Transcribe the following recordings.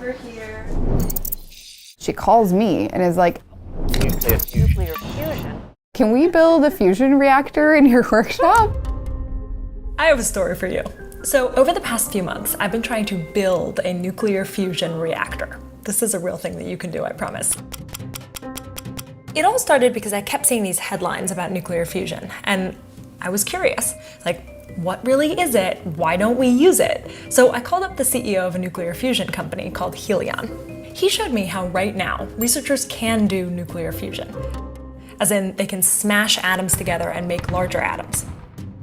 over here. She calls me and is like, Nuclear fusion. can we build a fusion reactor in your workshop? I have a story for you. So over the past few months, I've been trying to build a nuclear fusion reactor. This is a real thing that you can do, I promise. It all started because I kept seeing these headlines about nuclear fusion, and I was curious, like, what really is it? Why don't we use it? So I called up the CEO of a nuclear fusion company called Helion. He showed me how right now, researchers can do nuclear fusion. As in, they can smash atoms together and make larger atoms.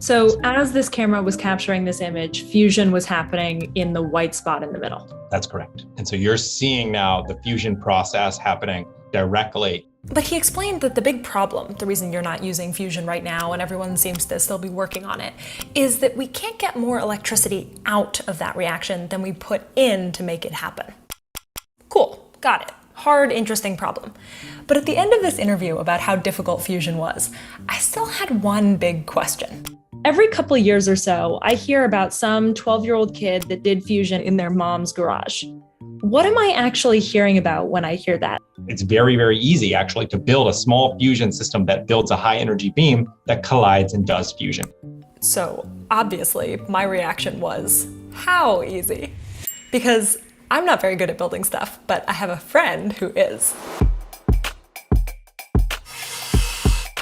So as this camera was capturing this image, fusion was happening in the white spot in the middle. That's correct. And so you're seeing now the fusion process happening directly. But he explained that the big problem, the reason you're not using fusion right now and everyone seems to still be working on it, is that we can't get more electricity out of that reaction than we put in to make it happen. Cool, got it. Hard, interesting problem. But at the end of this interview about how difficult fusion was, I still had one big question. Every couple of years or so, I hear about some 12-year-old kid that did fusion in their mom's garage. What am I actually hearing about when I hear that? It's very, very easy actually to build a small fusion system that builds a high energy beam that collides and does fusion. So obviously my reaction was, how easy? Because I'm not very good at building stuff, but I have a friend who is.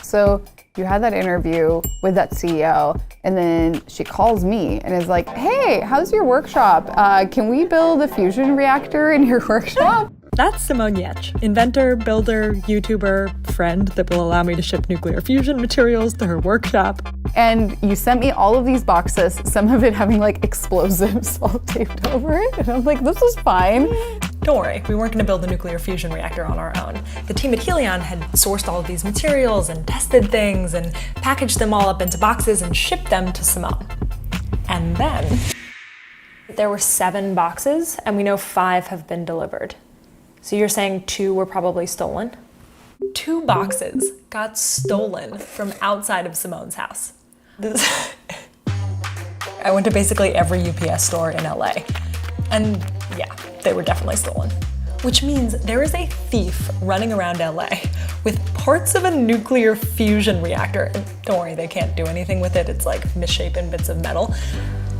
So you had that interview with that CEO, and then she calls me and is like, hey, how's your workshop? Can we build a fusion reactor in your workshop? That's Simone Yech, inventor, builder, YouTuber, friend that will allow me to ship nuclear fusion materials to her workshop. And you sent me all of these boxes, some of it having like explosives all taped over it. And I'm like, this is fine. Don't worry, we weren't going to build a nuclear fusion reactor on our own. The team at Helion had sourced all of these materials and tested things and packaged them all up into boxes and shipped them to Simone. And then there were 7 boxes, and we know 5 have been delivered. So you're saying 2 were probably stolen? 2 boxes got stolen from outside of Simone's house. I went to basically every UPS store in LA, and yeah, they were definitely stolen. Which means there is a thief running around LA with parts of a nuclear fusion reactor. And don't worry, they can't do anything with it. It's like misshapen bits of metal,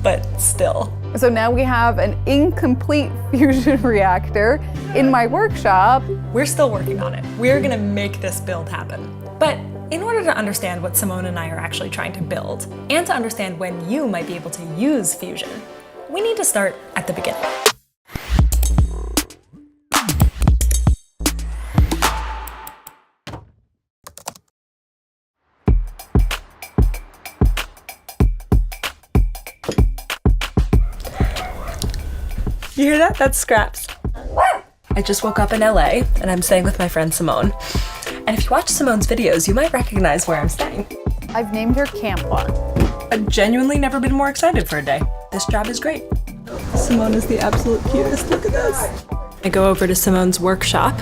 but still. So now we have an incomplete fusion reactor in my workshop. We're still working on it. We're gonna make this build happen. But in order to understand what Simone and I are actually trying to build, and to understand when you might be able to use fusion, we need to start at the beginning. You hear that? That's Scraps. I just woke up in LA and I'm staying with my friend Simone. And if you watch Simone's videos, you might recognize where I'm staying. I've named her Campa. I've genuinely never been more excited for a day. This job is great. Simone is the absolute cutest. Look at this. I go over to Simone's workshop.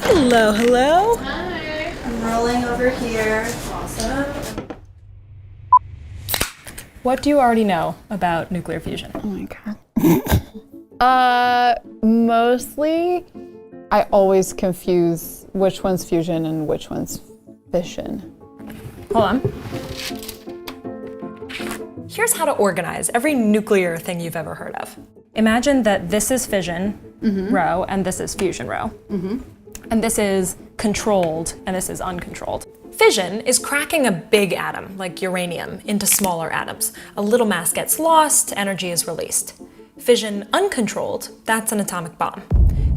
Hello, hello. Hi. I'm rolling over here. Awesome. What do you already know about nuclear fusion? Oh my God. Mostly, I always confuse which one's fusion and which one's fission. Hold on. Here's how to organize every nuclear thing you've ever heard of. Imagine that this is fission row and this is fusion row. And this is controlled and this is uncontrolled. Fission is cracking a big atom, like uranium, into smaller atoms. A little mass gets lost, energy is released. Fission uncontrolled, that's an atomic bomb.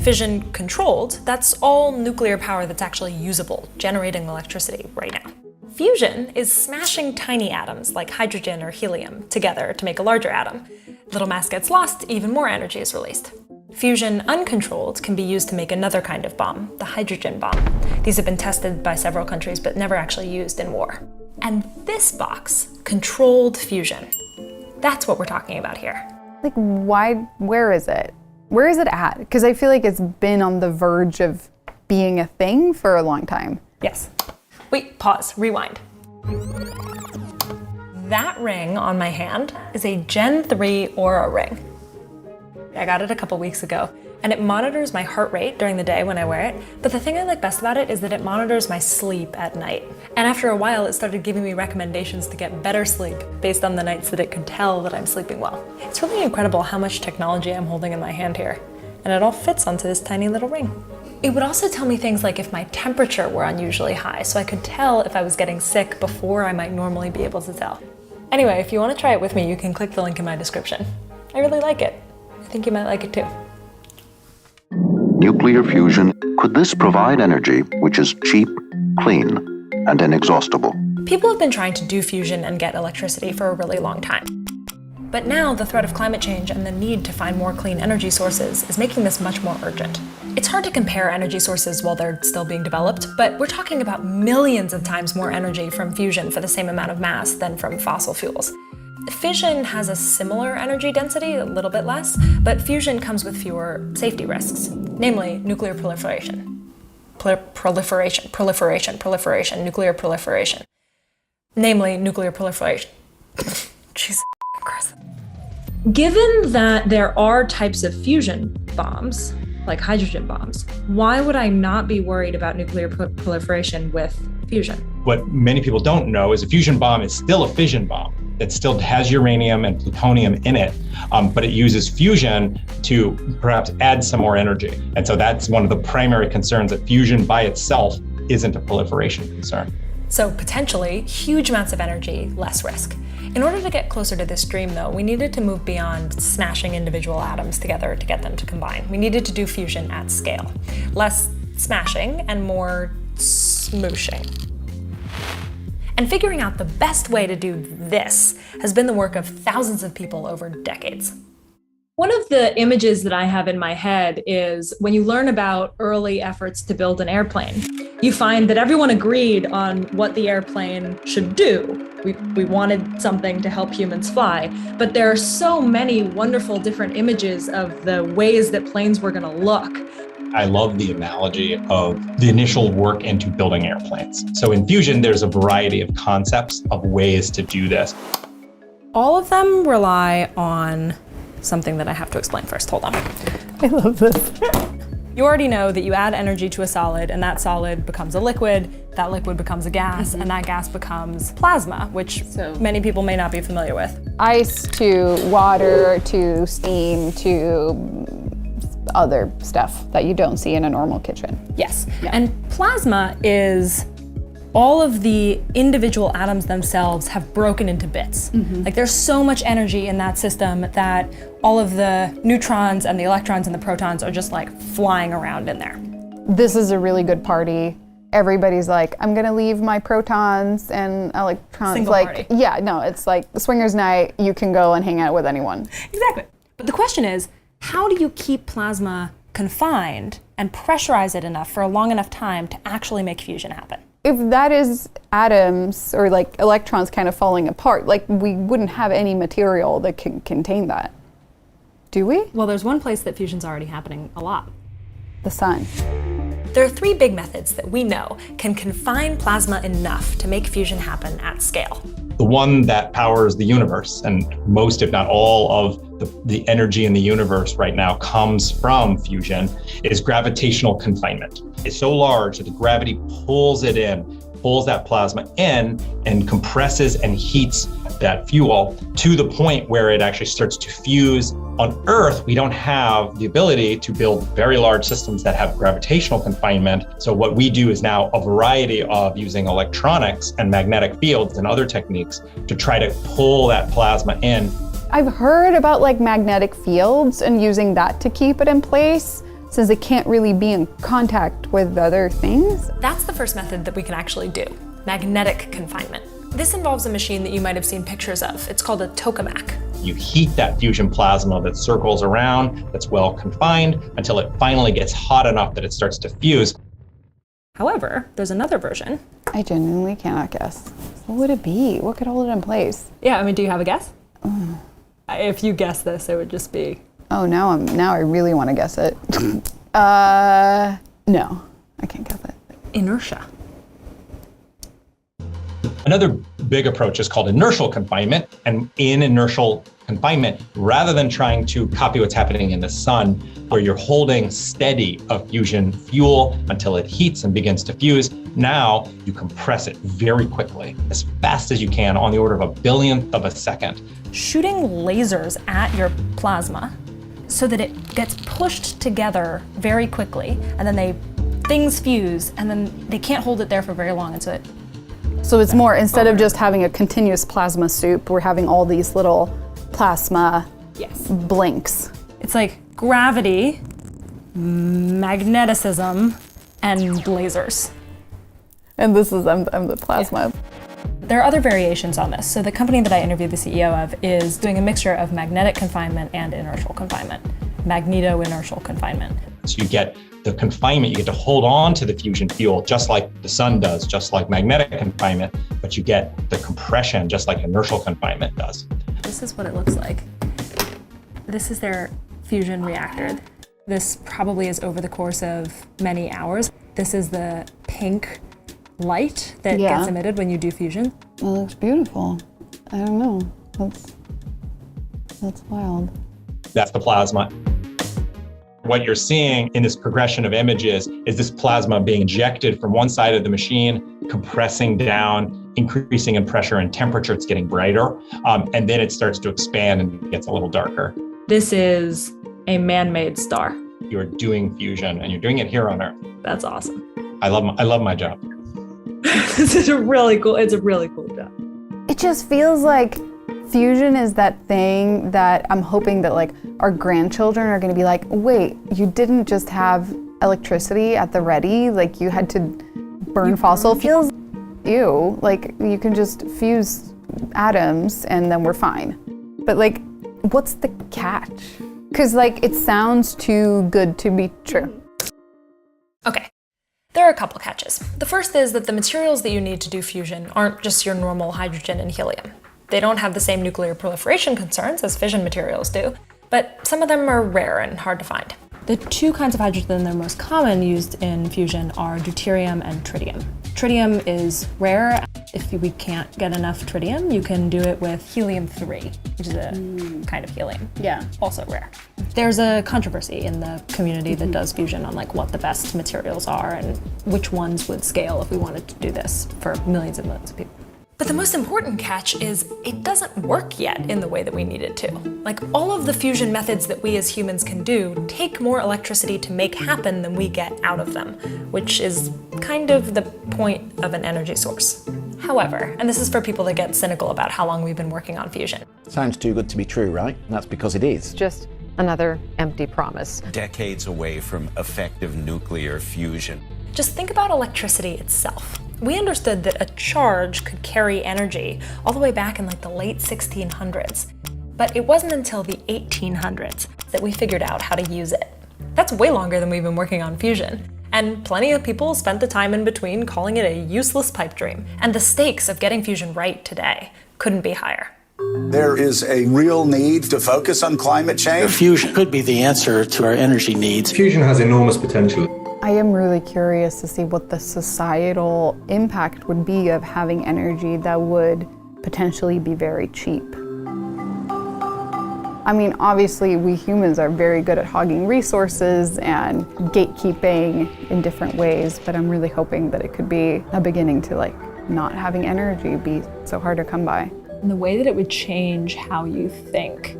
Fission controlled, that's all nuclear power that's actually usable, generating electricity right now. Fusion is smashing tiny atoms like hydrogen or helium together to make a larger atom. Little mass gets lost, even more energy is released. Fusion uncontrolled can be used to make another kind of bomb, the hydrogen bomb. These have been tested by several countries but never actually used in war. And this box, controlled fusion, that's what we're talking about here. Like, why, where is it? Where is it at? Because I feel like it's been on the verge of being a thing for a long time. Yes. Wait, pause, rewind. That ring on my hand is a Gen 3 Aura ring. I got it a couple weeks ago, and it monitors my heart rate during the day when I wear it. But the thing I like best about it is that it monitors my sleep at night. And after a while, it started giving me recommendations to get better sleep based on the nights that it could tell that I'm sleeping well. It's really incredible how much technology I'm holding in my hand here. And it all fits onto this tiny little ring. It would also tell me things like if my temperature were unusually high, so I could tell if I was getting sick before I might normally be able to tell. Anyway, if you want to try it with me, you can click the link in my description. I really like it. I think you might like it too. Nuclear fusion. Could this provide energy which is cheap, clean, and inexhaustible? People have been trying to do fusion and get electricity for a really long time. But now the threat of climate change and the need to find more clean energy sources is making this much more urgent. It's hard to compare energy sources while they're still being developed, but we're talking about millions of times more energy from fusion for the same amount of mass than from fossil fuels. Fission has a similar energy density, a little bit less, but fusion comes with fewer safety risks, namely nuclear proliferation. Proliferation, nuclear proliferation. Namely nuclear proliferation. Jesus Christ. Given that there are types of fusion bombs, like hydrogen bombs, why would I not be worried about nuclear proliferation with fusion? What many people don't know is a fusion bomb is still a fission bomb. It still has uranium and plutonium in it, but it uses fusion to perhaps add some more energy. And so that's one of the primary concerns, that fusion by itself isn't a proliferation concern. So potentially, huge amounts of energy, less risk. In order to get closer to this dream, though, we needed to move beyond smashing individual atoms together to get them to combine. We needed to do fusion at scale. Less smashing and more smooshing. And figuring out the best way to do this has been the work of thousands of people over decades. One of the images that I have in my head is when you learn about early efforts to build an airplane, you find that everyone agreed on what the airplane should do. We wanted something to help humans fly, but there are so many wonderful different images of the ways that planes were going to look. I love the analogy of the initial work into building airplanes. So in fusion, there's a variety of concepts of ways to do this. All of them rely on something that I have to explain first. Hold on. I love this. You already know that you add energy to a solid, and that solid becomes a liquid, that liquid becomes a gas, and that gas becomes plasma, which many people may not be familiar with. Ice to water to steam to other stuff that you don't see in a normal kitchen. Yes. And plasma is all of the individual atoms themselves have broken into bits. Like there's so much energy in that system that all of the neutrons and the electrons and the protons are just like flying around in there. This is a really good party. Everybody's like, I'm gonna leave my protons and electrons. Single like, party. yeah, no, it's like the swingers night. You can go and hang out with anyone. Exactly. But the question is, how do you keep plasma confined and pressurize it enough for a long enough time to actually make fusion happen? If that is atoms or like electrons kind of falling apart, like we wouldn't have any material that can contain that. Do we? Well, there's one place that fusion's already happening a lot. The sun. There are three big methods that we know can confine plasma enough to make fusion happen at scale. The one that powers the universe, and most, if not all, of the energy in the universe right now comes from fusion, is gravitational confinement. It's so large that the gravity pulls it in, pulls that plasma in, and compresses and heats that fuel to the point where it actually starts to fuse. On Earth, we don't have the ability to build very large systems that have gravitational confinement. So what we do is now a variety of using electronics and magnetic fields and other techniques to try to pull that plasma in. I've heard about like magnetic fields and using that to keep it in place since it can't really be in contact with other things. That's the first method that we can actually do, magnetic confinement. This involves a machine that you might have seen pictures of. It's called a tokamak. You heat that fusion plasma that circles around, that's well confined, until it finally gets hot enough that it starts to fuse. However, there's another version. I genuinely cannot guess. What would it be? What could hold it in place? Yeah, I mean, do you have a guess? If you guess this, it would just be... Oh, now I really want to guess it. No, I can't guess it. Inertia. Another big approach is called inertial confinement. And in inertial confinement, rather than trying to copy what's happening in the sun, where you're holding steady a fusion fuel until it heats and begins to fuse. Now you compress it very quickly, as fast as you can, on the order of a billionth of a second. Shooting lasers at your plasma so that it gets pushed together very quickly, and then things fuse, and then they can't hold it there for very long, and So it's more, instead of just having a continuous plasma soup, we're having all these little plasma blinks. it's like gravity, magneticism, and lasers. And this is, I'm the plasma. There are other variations on this. So the company that I interviewed the CEO of is doing a mixture of magnetic confinement and inertial confinement, magneto-inertial confinement. So you get the confinement, you get to hold on to the fusion fuel just like the sun does, just like magnetic confinement, but you get the compression just like inertial confinement does. This is what it looks like. This is their fusion reactor. This probably is over the course of many hours. This is the pink light that gets emitted when you do fusion. It looks beautiful. I don't know. That's wild. That's the plasma. What you're seeing in this progression of images is this plasma being injected from one side of the machine, compressing down, increasing in pressure and temperature. It's getting brighter, and then it starts to expand and gets a little darker. This is a man-made star. You're doing fusion, and you're doing it here on Earth. That's awesome. I love my job. This is a really cool job. It just feels like fusion is that thing that I'm hoping that like our grandchildren are going to be like, wait, you didn't just have electricity at the ready, like you had to burn fossil fuels? Ew, like you can just fuse atoms and then we're fine. But like, what's the catch? Because like it sounds too good to be true. Okay, there are a couple catches. The first is that the materials that you need to do fusion aren't just your normal hydrogen and helium. They don't have the same nuclear proliferation concerns as fission materials do, but some of them are rare and hard to find. The two kinds of hydrogen that are most common used in fusion are deuterium and tritium. Tritium is rare. If we can't get enough tritium, you can do it with helium-3, which is a kind of helium. Yeah. Also rare. There's a controversy in the community that does fusion on like what the best materials are and which ones would scale if we wanted to do this for millions and millions of people. But the most important catch is it doesn't work yet in the way that we need it to. Like all of the fusion methods that we as humans can do take more electricity to make happen than we get out of them, which is kind of the point of an energy source. However, and this is for people that get cynical about how long we've been working on fusion. Sounds too good to be true, right? And that's because it is. Just another empty promise. Decades away from effective nuclear fusion. Just think about electricity itself. We understood that a charge could carry energy all the way back in like the late 1600s. But it wasn't until the 1800s that we figured out how to use it. That's way longer than we've been working on fusion. And plenty of people spent the time in between calling it a useless pipe dream. And the stakes of getting fusion right today couldn't be higher. There is a real need to focus on climate change. Fusion could be the answer to our energy needs. Fusion has enormous potential. I am really curious to see what the societal impact would be of having energy that would potentially be very cheap. I mean, obviously we humans are very good at hogging resources and gatekeeping in different ways, but I'm really hoping that it could be a beginning to like not having energy be so hard to come by. And the way that it would change how you think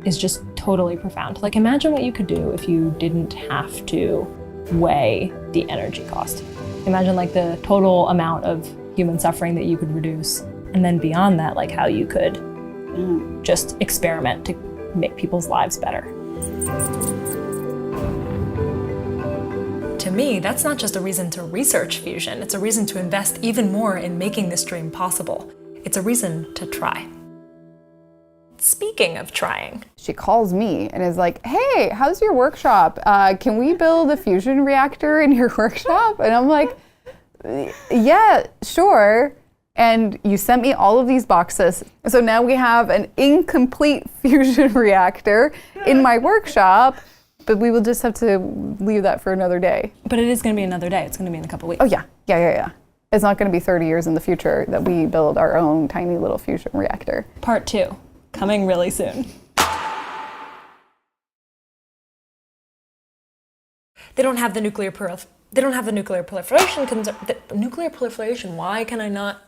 is just totally profound. Like imagine what you could do if you didn't have to weigh the energy cost. Imagine like the total amount of human suffering that you could reduce. And then beyond that, like how you could just experiment to make people's lives better. To me, that's not just a reason to research fusion, it's a reason to invest even more in making this dream possible. It's a reason to try. Speaking of trying. She calls me and is like, hey, how's your workshop? Can we build a fusion reactor in your workshop? And I'm like, yeah, sure. And you sent me all of these boxes. So now we have an incomplete fusion reactor in my workshop, but we will just have to leave that for another day. But it is going to be another day. It's going to be in a couple weeks. Oh, yeah. It's not going to be 30 years in the future that we build our own tiny little fusion reactor. Part 2. Coming really soon. They don't have the nuclear proliferation concern. Nuclear proliferation, why can I not